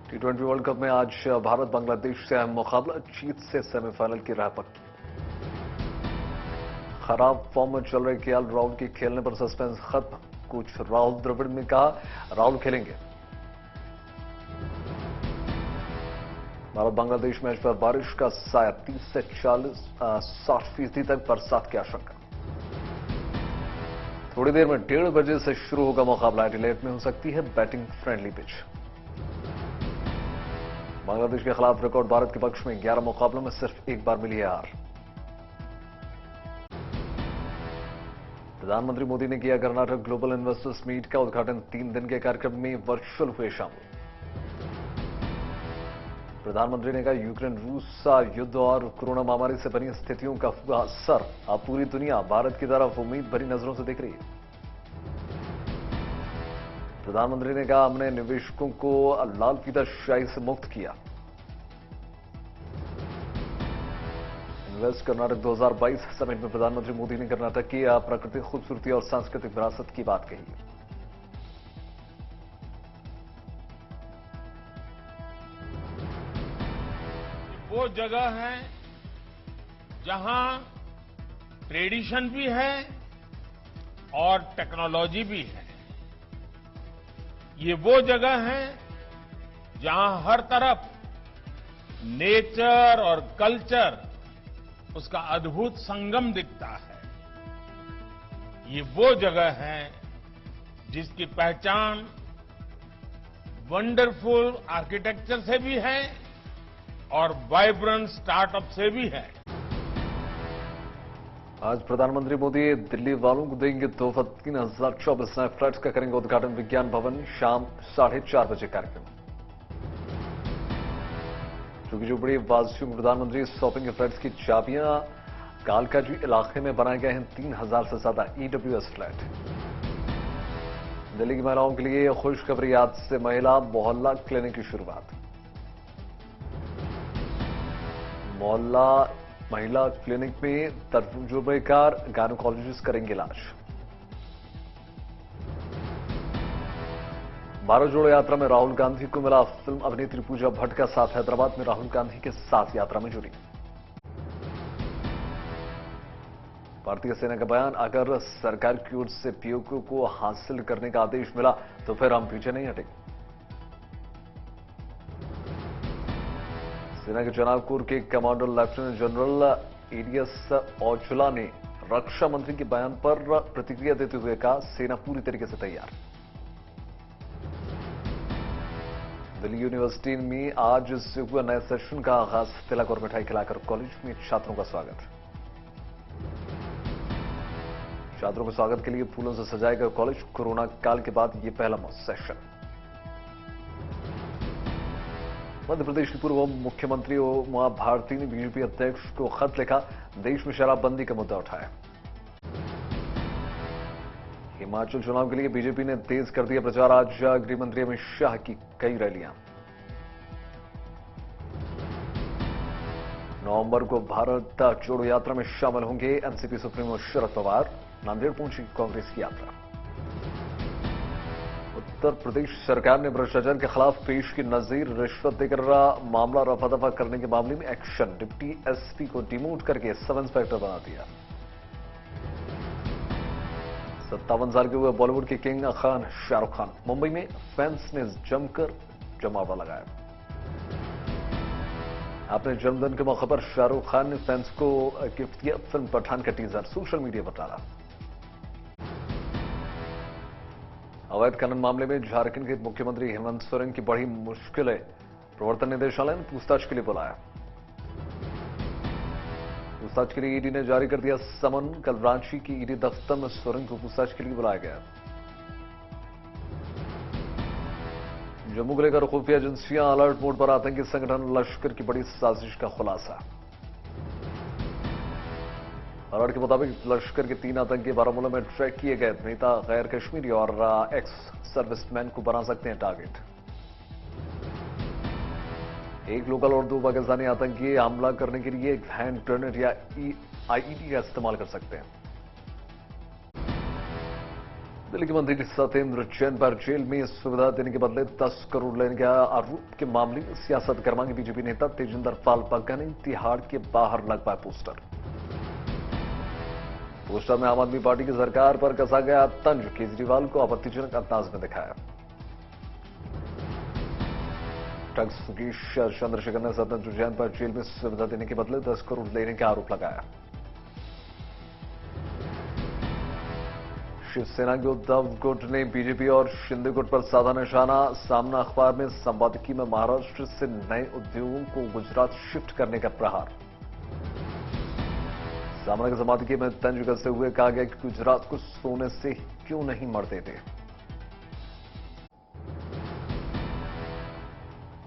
टी20 world cup में आज भारत बांग्लादेश से अहम मुकाबला, जीत से सेमीफाइनल की राह पक्की। खराब फॉर्म में चल रहे केएल राहुल के खेलने पर सस्पेंस खत्म। कोच राहुल द्रविड़ ने कहा राहुल खेलेंगे। भारत बांग्लादेश मैच पर बारिश का साया, 30 से 60% तक बरसात की आशंका। थोड़ी देर में 1:30 बजे से शुरू होगा मुकाबला। एडिलेड में हो सकती है बैटिंग फ्रेंडली पिच। बांग्लादेश के खिलाफ रिकॉर्ड भारत के पक्ष में 11 मुकाबलों में सिर्फ एक बार मिली है हार। प्रधानमंत्री मोदी ने किया कर्नाटक ग्लोबल इन्वेस्टर्स मीट का उद्घाटन। 3 दिन के कार्यक्रम में वर्चुअल हुए शामिल। प्रधानमंत्री ने कहा यूक्रेन रूस युद्ध और कोरोना महामारी से बनी स्थितियों का हुआ असर। अब पूरी दुनिया भारत की तरफ उम्मीद भरी नजरों से देख रही है। प्रधानमंत्री ने कहा हमने निवेशकों को लाल फीताशाही से मुक्त किया। इन्वेस्ट कर्नाटक 2022 समिट में प्रधानमंत्री मोदी ने कर्नाटक की प्राकृतिक खूबसूरती और सांस्कृतिक विरासत की बात कही। वो जगह है जहां ट्रेडिशन भी है और टेक्नोलॉजी भी है। ये वो जगह है जहां हर तरफ नेचर और कल्चर, उसका अद्भुत संगम दिखता है। ये वो जगह है जिसकी पहचान वंडरफुल आर्किटेक्चर से भी है और वाइब्रेंट स्टार्टअप से भी है। आज प्रधानमंत्री मोदी दिल्ली वालों को देंगे तोहफा। 3024 नए फ्लैट्स का करेंगे उद्घाटन। विज्ञान भवन शाम 4:30 बजे कार्यक्रम। झुग्गी-झोपड़ी वासियों को प्रधानमंत्री सौंपेंगे फ्लैट्स की चाबियां। कालकाजी इलाके में बनाए गए हैं 3000 से ज्यादा ईडब्ल्यूएस फ्लैट। दिल्ली की महिलाओं के लिए खुशखबरी, आज से महिला मोहल्ला क्लिनिक की शुरुआत। मोहल्ला महिला क्लिनिक में तजुर्बेकार गायनोकोलॉजिस्ट करेंगे इलाज। भारत जोड़ो यात्रा में राहुल गांधी को मिला फिल्म अभिनेत्री पूजा भट्ट का साथ। हैदराबाद में राहुल गांधी के साथ यात्रा में जुड़ी। भारतीय सेना का बयान, अगर सरकार की ओर से पीओके को हासिल करने का आदेश मिला तो फिर हम पीछे नहीं हटेंगे। सेना के चुनाव कोर के commander lieutenant general ADS Aujla ने रक्षा मंत्री के बयान पर प्रतिक्रिया देते हुए कहा सेना पूरी तरीके से तैयार। दिल्ली यूनिवर्सिटी में आज से हुआ नए सेशन का आगाज। तिलक और मिठाई खिलाकर कॉलेज में छात्रों का स्वागत। छात्रों के स्वागत के लिए फूलों से सजाया गया कॉलेज। कोरोना काल के बाद यह पहला सेशन। मध्य प्रदेश की पूर्व मुख्यमंत्री उमा भारती ने बीजेपी अध्यक्ष को खत लिखा। देश में शराबबंदी का मुद्दा उठाया। हिमाचल चुनाव के लिए बीजेपी ने तेज कर दिया प्रचार। आज गृह मंत्री अमित शाह की कई रैलियां। नवंबर को भारत जोड़ो यात्रा में शामिल होंगे एनसीपी सुप्रीमो शरद पवार। नांदेड़ पहुंची कांग्रेस की यात्रा। उत्तर प्रदेश सरकार ने भ्रष्टाचार के खिलाफ पेश की नजीर। रिश्वत देकर मामला रफा दफा करने के मामले में एक्शन। डिप्टी एसपी को डिमोट करके सब इंस्पेक्टर बना दिया। 57 साल के हुए बॉलीवुड के किंग खान शाहरुख खान। मुंबई में फैंस ने जमकर जमावड़ा लगाया। अपने जन्मदिन के मौके पर शाहरुख खान ने फैंस को गिफ्ट किया फिल्म पठान का टीजर। सोशल मीडिया पर डाला। अवैध खनन मामले में झारखंड के मुख्यमंत्री हेमंत सोरेन की बढ़ी मुश्किलें। प्रवर्तन निदेशालय ने पूछताछ के लिए बुलाया। पूछताछ के लिए ईडी ने जारी कर दिया समन। कल रांची की ईडी दफ्तर में सोरेन को पूछताछ के लिए बुलाया गया। जम्मू को लेकर खुफिया एजेंसियां अलर्ट मोड पर। आतंकी संगठन लश्कर की बड़ी साजिश का खुलासा। अलर्ट के मुताबिक लश्कर के 3 आतंकी बारामूला में ट्रैक किए गए। नेता गैर कश्मीरी और एक्स सर्विसमैन को बना सकते हैं टारगेट। एक लोकल और 2 पाकिस्तानी आतंकी हमला करने के लिए हैंड ग्रेनेड या आईईडी का इस्तेमाल कर सकते हैं। दिल्ली के मंत्री सत्येंद्र जैन पर जेल में सुविधा देने के बदले 10 करोड़ लेने के आरोप के मामले में सियासत गरमाएंगे बीजेपी नेता तेजिंदर पाल बग्गा ने तिहाड़ के बाहर लगवाया पोस्टर। पोस्टर में आम आदमी पार्टी की सरकार पर कसा गया तंज, केजरीवाल को आपत्तिजनक अंदाज में दिखाया। ड्रग्स मुकेश चंद्रशेखर ने सत्येंद्र जैन पर जेल में सुविधा देने के बदले 10 करोड़ लेने का आरोप लगाया। शिवसेना के उद्धव गुट ने बीजेपी और शिंदे गुट पर साधा निशाना। सामना अखबार में संपादकीय में महाराष्ट्र से नए उद्योगों को गुजरात शिफ्ट करने का प्रहार। सामना के संपादकीय में तंज कसते हुए कहा गया कि गुजरात को सोने से क्यों नहीं मरते थे।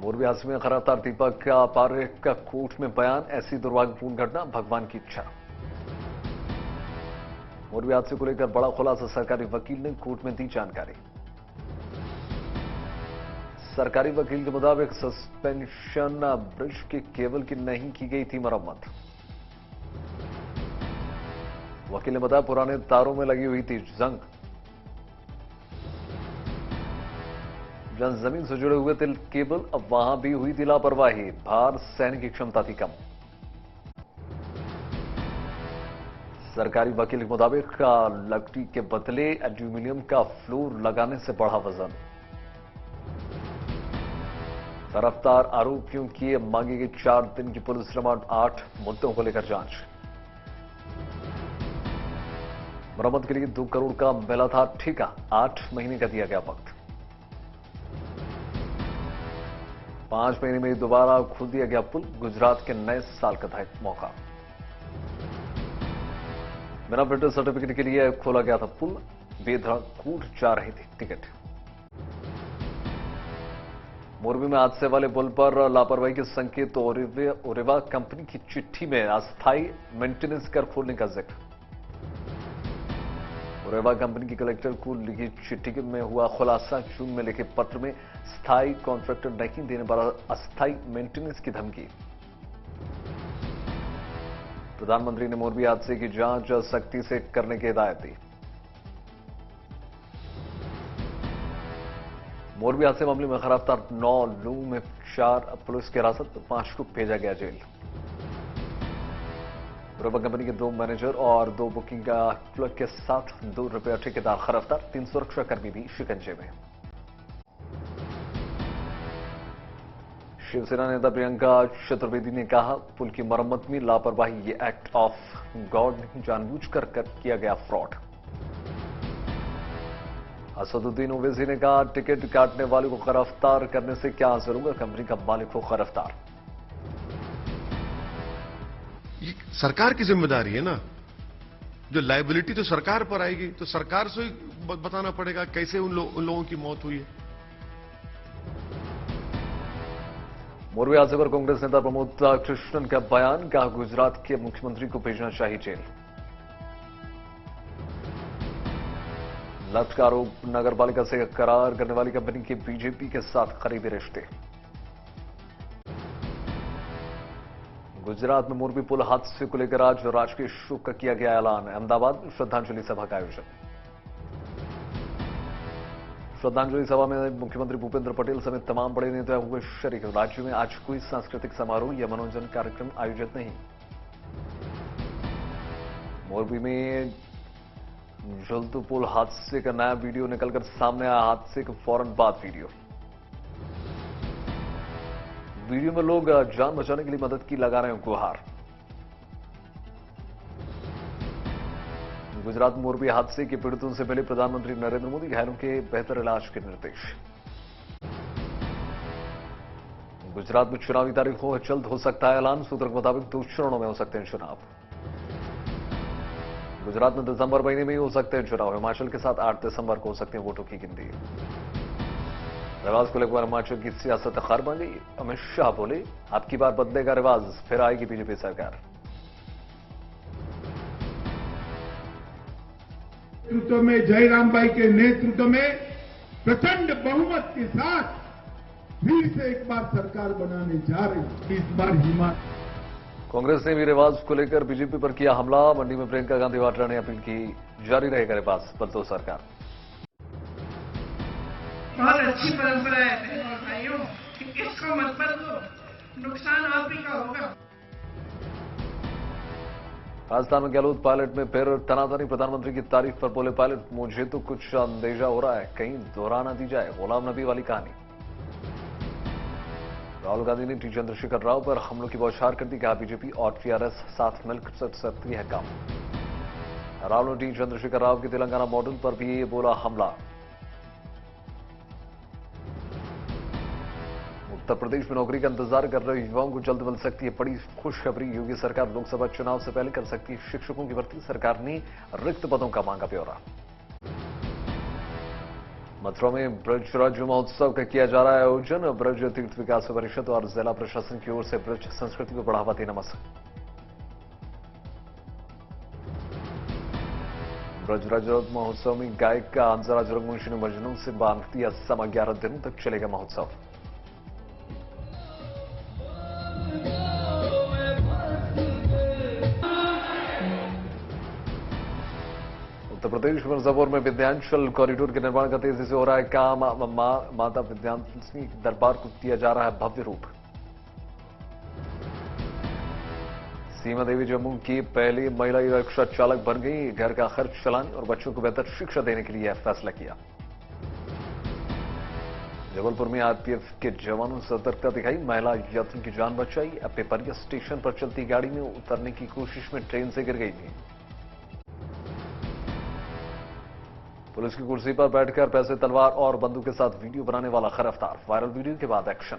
मोरबी हादसे में गिरफ्तार दीपक पारेख का कोर्ट में बयान, ऐसी दुर्भाग्यपूर्ण घटना भगवान की इच्छा। मोरबी हादसे को लेकर बड़ा खुलासा, सरकारी वकील ने कोर्ट में दी जानकारी। सरकारी वकील के मुताबिक सस्पेंशन ब्रिज के केबल की नहीं की गई थी मरम्मत। वकील ने बताया पुराने तारों में लगी हुई थी जंग, जहां जमीन से जुड़े हुए थे केबल, अब वहां भी हुई थी लापरवाही, भार सहने की क्षमता थी कम। सरकारी वकील के मुताबिक लकड़ी के बदले एल्यूमिनियम का फ्लोर लगाने से बढ़ा वजन। गिरफ्तार आरोपियों की मांगी गई 4 दिन की पुलिस रिमांड, 8 मुद्दों को लेकर जांच। मरम्मत के लिए 2 करोड़ का मिला था ठेका, 8 महीने का दिया गया वक्त। 5 महीने में दोबारा खोल दिया गया पुल, गुजरात के नए साल का था मौका। बिना फिटनेस सर्टिफिकेट के लिए खोला गया था पुल, बेधड़क कूद जा रही थी टिकट। मोरबी में हादसे वाले पुल पर लापरवाही के संकेत, ओरेवा कंपनी की चिट्ठी में अस्थायी मेंटेनेंस कर खोलने का जिक्र। ओरेवा कंपनी की कलेक्टर को लिखी चिट्ठी में हुआ खुलासा, जून में लिखे पत्र में स्थायी कॉन्ट्रैक्टर नहीं देने पर अस्थायी मेंटेनेंस की धमकी। प्रधानमंत्री ने मोरबी हादसे की जांच सख्ती से करने की हिदायत दी। मोरबी हादसे मामले में गिरफ्तार 9 लोगों में 4 पुलिस की हिरासत, 5 को भेजा गया जेल। ओरेवा कंपनी के 2 मैनेजर और 2 बुकिंग क्लर्क के साथ 2 रुपया ठेकेदार गिरफ्तार, 3 सुरक्षाकर्मी भी शिकंजे में। शिवसेना नेता प्रियंका चतुर्वेदी ने कहा पुल की मरम्मत में लापरवाही, ये एक्ट ऑफ गॉड नहीं, जानबूझकर किया गया फ्रॉड। असदुद्दीन ओवैसी ने कहा टिकट काटने वाले को गिरफ्तार करने से क्या हासिल होगा, कंपनी का मालिक को गिरफ्तार। ये सरकार की जिम्मेदारी है ना, जो लायबिलिटी तो सरकार पर आएगी, तो सरकार से ही बताना पड़ेगा कैसे उन लोगों की मौत हुई है। मोरबी हादसे पर कांग्रेस नेता प्रमोद कृष्णन का बयान, कहा गुजरात के मुख्यमंत्री को भेजना चाहिए जेल। लठ का आरोप, नगर पालिका से करार करने वाली कंपनी के बीजेपी के साथ करीबी रिश्ते। गुजरात में मोरबी पुल हादसे को लेकर आज राजकीय शोक का किया गया ऐलान। अहमदाबाद में श्रद्धांजलि सभा का आयोजन। श्रद्धांजलि सभा में मुख्यमंत्री भूपेंद्र पटेल समेत तमाम बड़े नेता हुए शरीक। राज्य में आज कोई सांस्कृतिक समारोह या मनोरंजन कार्यक्रम आयोजित नहीं। मोरबी में जलतू पुल हादसे का नया वीडियो निकलकर सामने आया। हादसे के फौरन बाद वीडियो में लोग जान बचाने के लिए मदद की लगा रहे हैं गुहार। गुजरात मोरबी हादसे के पीड़ितों से मिले प्रधानमंत्री नरेंद्र मोदी, घायलों के बेहतर इलाज के निर्देश। गुजरात में चुनावी तारीखों जल्द हो सकता है ऐलान, सूत्रों के मुताबिक 2 चरणों में हो सकते हैं चुनाव। गुजरात में दिसंबर महीने में ही हो सकते हैं चुनाव। हिमाचल के साथ 8 दिसंबर को हो सकते हैं वोटों की गिनती। रिवाज को लेकर हिमाचल की सियासत खर बन गई। अमित शाह बोले अब की बार बदलेगा रिवाज, फिर आएगी बीजेपी सरकार। नेतृत्व में, जयराम भाई के नेतृत्व में प्रचंड बहुमत के साथ फिर से एक बार सरकार बनाने जा रही। इस बार हिमाचल कांग्रेस ने भी रिवाज को लेकर बीजेपी पर किया हमला। मंडी में प्रियंका गांधी वाड्रा ने अपील की जारी रहेगा रिवाज, बदलो सरकार। बहुत अच्छी परंपरा है बहनों और भाइयों, इसको मत बदलो, नुकसान आप ही का होगा। राजस्थान में गहलोत पायलट में फिर तनातनी, प्रधानमंत्री की तारीफ पर बोले पायलट, मुझे तो कुछ अंदेशा हो रहा है कहीं दोहरा ना दी जाए गुलाम नबी वाली कहानी। राहुल गांधी ने टी चंद्रशेखर राव पर हमलों की बौछार कर दी, कहा बीजेपी और टीआरएस साथ मिलकर सकती है काम। राहुल ने टी चंद्रशेखर राव के तेलंगाना मॉडल पर भी बोला हमला। उत्तर प्रदेश में नौकरी का इंतजार कर रहे युवाओं को जल्द मिल सकती है बड़ी खुशखबरी, योगी सरकार लोकसभा चुनाव से पहले कर सकती है शिक्षकों की भर्ती, सरकार ने रिक्त पदों का मांगा ब्यौरा। मथुरा में ब्रज राज्य महोत्सव का किया जा रहा है आयोजन, ब्रज तीर्थ विकास परिषद और जिला प्रशासन की ओर से ब्रज संस्कृति को बढ़ावा देना मकसद। ब्रज राज्य महोत्सव में गायक का अंतर्राज रंगवंशी ने भजनों से बांध दिया समा, 11 दिनों तक चलेगा महोत्सव। उत्तर प्रदेश मिर्जापुर में विंध्याचल कॉरिडोर के निर्माण का तेजी से हो रहा है काम, माता विंध्याचली दरबार को दिया जा रहा है भव्य रूप। सीमा देवी जम्मू की पहली महिला रिक्शा चालक बन गई, घर का खर्च चलाने और बच्चों को बेहतर शिक्षा देने के लिए यह फैसला किया। जबलपुर में आरपीएफ के जवानों ने सतर्कता दिखाई, महिला यात्री की जान बचाई। अब पिपरिया स्टेशन पर चलती गाड़ी में उतरने की कोशिश में ट्रेन से गिर गई थी। पुलिस की कुर्सी पर बैठकर पैसे, तलवार और बंदूक के साथ वीडियो बनाने वाला गिरफ्तार, वायरल वीडियो के बाद एक्शन।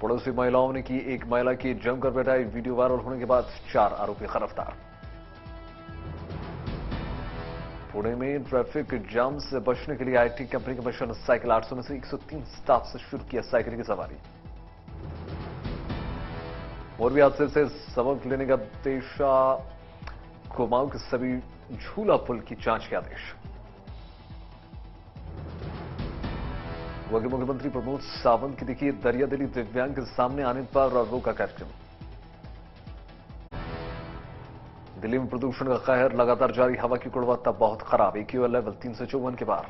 पड़ोसी महिलाओं ने की एक महिला की जमकर बैठाई, वीडियो वायरल होने के बाद 4 आरोपी गिरफ्तार। पुणे में ट्रैफिक जाम से बचने के लिए आईटी कंपनी का मिशन साइकिल, 800 में से 103 स्टाफ से शुरू किया साइकिल की सवारी। मोरबी हादसे से सबक लेने का पेशा, कुमाऊं के सभी झूला पुल की जांच के आदेश। गोवा के मुख्यमंत्री प्रमोद सावंत की देखिए दरियादिली, दिव्यांग के सामने आने पर रोका कार्यक्रम। दिल्ली में प्रदूषण का कहर लगातार जारी, हवा की गुणवत्ता बहुत खराब, AQI लेवल 354 के पार।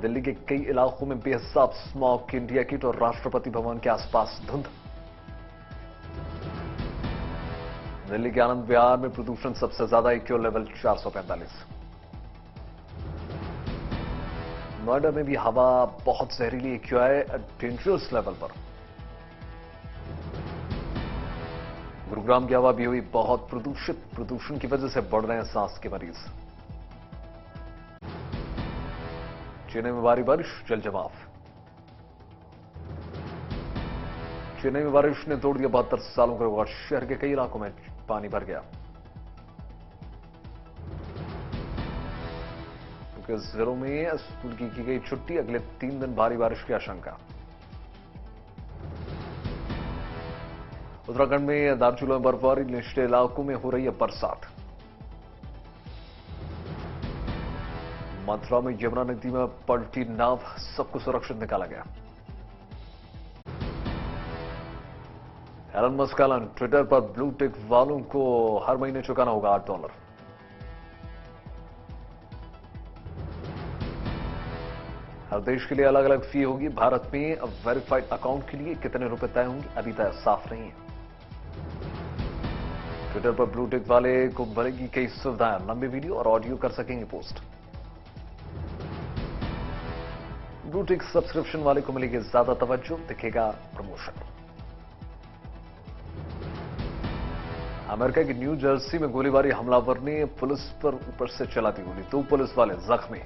दिल्ली के कई इलाकों में बेहिसाब स्मॉग, इंडिया गेट और राष्ट्रपति भवन के आसपास धुंध। दिल्ली के आनंद विहार में प्रदूषण सबसे ज्यादा, AQI लेवल 445। नोएडा में भी हवा बहुत जहरीली, AQI डेंजरस लेवल पर। गुरुग्राम की हवा भी हुई बहुत प्रदूषित, प्रदूषण की वजह से बढ़ रहे हैं सांस के मरीज। चेन्नई में भारी बारिश, जल जमाव। चेन्नई में बारिश ने तोड़ दिया 72 सालों का रिकॉर्ड, शहर के कई इलाकों में पानी भर गया। क्योंकि जिलों में स्कूल की गई छुट्टी, अगले 3 दिन भारी बारिश की आशंका। उत्तराखंड में दार्चुला में बर्फबारी, निचले इलाकों में हो रही है बरसात। मथुरा में यमुना नदी में पलटी नाव, सबको सुरक्षित निकाला गया। एलन मस्क का ट्विटर पर ब्लू टिक वालों को हर महीने चुकाना होगा $8। हर देश के लिए अलग अलग फी होगी, भारत में वेरीफाइड अकाउंट के लिए कितने रुपए तय होंगे अभी तक साफ नहीं है। ट्विटर पर ब्लू टिक वाले को मिलेगी कई सुविधाएं, लंबे वीडियो और ऑडियो कर सकेंगे पोस्ट। ब्लू टिक सब्सक्रिप्शन वाले को मिलेगी ज्यादा तवज्जो, दिखेगा प्रमोशन। अमेरिका की न्यू जर्सी में गोलीबारी, हमलावर ने पुलिस पर ऊपर से चला दी गोली, 2 पुलिस वाले जख्मी।